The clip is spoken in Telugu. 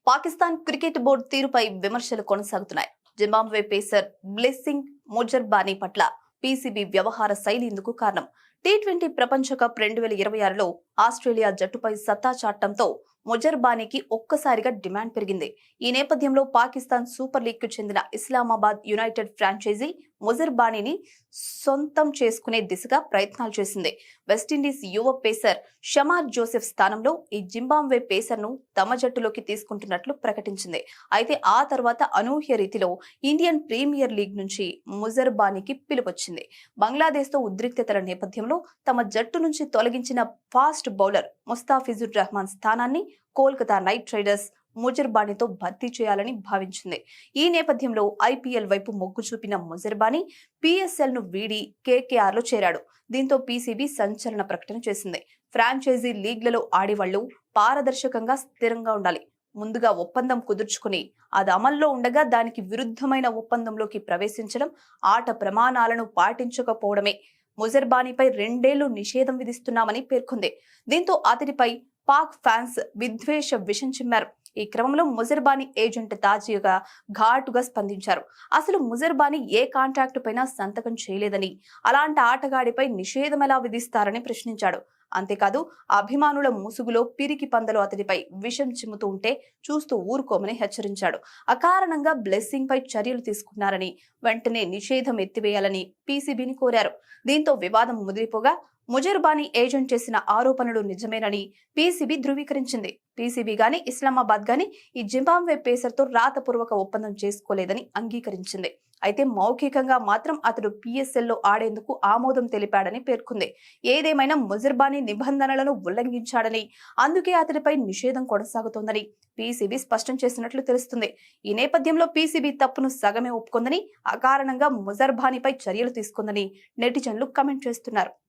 పాకిస్తాన్ క్రికెట్ బోర్డు తీరుపై విమర్శలు కొనసాగుతున్నాయి. జింబాబ్వే పేసర్ బ్లెస్సింగ్ మొజర్బానీ పట్ల పీసీబీ వ్యవహార శైలి ఇందుకు కారణం. టీ20 ప్రపంచ కప్ 2026లో ఆస్ట్రేలియా జట్టుపై సత్తా చాటంతో మొజర్బానీకి ఒక్కసారిగా డిమాండ్ పెరిగింది. ఈ నేపథ్యంలో పాకిస్తాన్ సూపర్ లీగ్ కు చెందిన ఇస్లామాబాద్ యునైటెడ్ ఫ్రాంచైజీ మొజర్బానీని సొంతం చేసుకునే దిశగా ప్రయత్నాలు చేసింది. వెస్టిండీస్ యువ పేసర్ షమార్ జోసెఫ్ స్థానంలో ఈ జింబాబ్వే పేసర్ ను తమ జట్టులోకి తీసుకుంటున్నట్లు ప్రకటించింది. అయితే ఆ తర్వాత అనూహ్య రీతిలో ఇండియన్ ప్రీమియర్ లీగ్ నుంచి మొజర్బానీకి పిలుపొచ్చింది. బంగ్లాదేశ్ తో ఉద్రిక్తతల నేపథ్యంలో తమ జట్టు నుంచి తొలగించిన ఫాస్ట్ బౌలర్ ముస్తాఫిజుర్ రహమాన్ స్థానాన్ని కోల్కతా నైట్ రైడర్స్ మొజర్బానీతో భర్తీ చేయాలని భావించింది. ఈ నేపథ్యంలో ఐపీఎల్ వైపు మొగ్గు చూపిన మొజర్బానీ పీఎస్ఎల్ ను వీడి కేకేఆర్ లో చేరాడు. దీంతో పీసీబీ సంచలన ప్రకటన చేసింది. ఫ్రాంచైజీ లీగ్లలో ఆడేవాళ్లు పారదర్శకంగా స్థిరంగా ఉండాలి. ముందుగా ఒప్పందం కుదుర్చుకుని అది అమల్లో ఉండగా దానికి విరుద్ధమైన ఒప్పందంలోకి ప్రవేశించడం, ఆట ప్రమాణాలను పాటించకపోవడమే. మొజర్బానీపై 2 ఏళ్లు నిషేధం విధిస్తున్నామని పేర్కొంది. దీంతో అతడిపై పాక్ ఫ్యాన్స్ విద్వేష విషం చిమ్మారు. ఈ క్రమంలో మొజర్బానీ ఏజెంట్ తాజాగా ఘాటుగా స్పందించారు. అసలు మొజర్బానీ ఏ కాంట్రాక్టు పైన సంతకం చేయలేదని, అలాంటి ఆటగాడిపై నిషేధం ఎలా విధిస్తారని ప్రశ్నించాడు. అంతేకాదు అభిమానుల ముసుగులో పిరికి పందలు అతడిపై విషం చిమ్ముతూ ఉంటే చూస్తూ ఊరుకోమని హెచ్చరించాడు. అకారణంగా బ్లెస్సింగ్ పై చర్యలు తీసుకున్నారని, వెంటనే నిషేధం ఎత్తివేయాలని పీసీబీని కోరారు. దీంతో వివాదం ముదిరిపోగా మొజర్బానీ ఏజెంట్ చేసిన ఆరోపణలు నిజమేనని పీసీబీ ధృవీకరించింది. పీసీబీ గాని ఇస్లామాబాద్ గాని ఈ జింబాబ్వే పేసర్ తో రాతపూర్వక ఒప్పందం చేసుకోలేదని అంగీకరించింది. అయితే మౌఖికంగా మాత్రం అతడు పీఎస్ఎల్ లో ఆడేందుకు ఆమోదం తెలిపాడని పేర్కొంది. ఏదేమైనా మొజర్బానీ నిబంధనలను ఉల్లంఘించాడని, అందుకే అతడిపై నిషేధం కొనసాగుతోందని పీసీబీ స్పష్టం చేసినట్లు తెలుస్తుంది. ఈ నేపథ్యంలో పీసీబీ తప్పును సగమే ఒప్పుకుందని, అకారణంగా మొజర్బానీపై చర్యలు తీసుకుందని నెటిజన్లు కమెంట్ చేస్తున్నారు.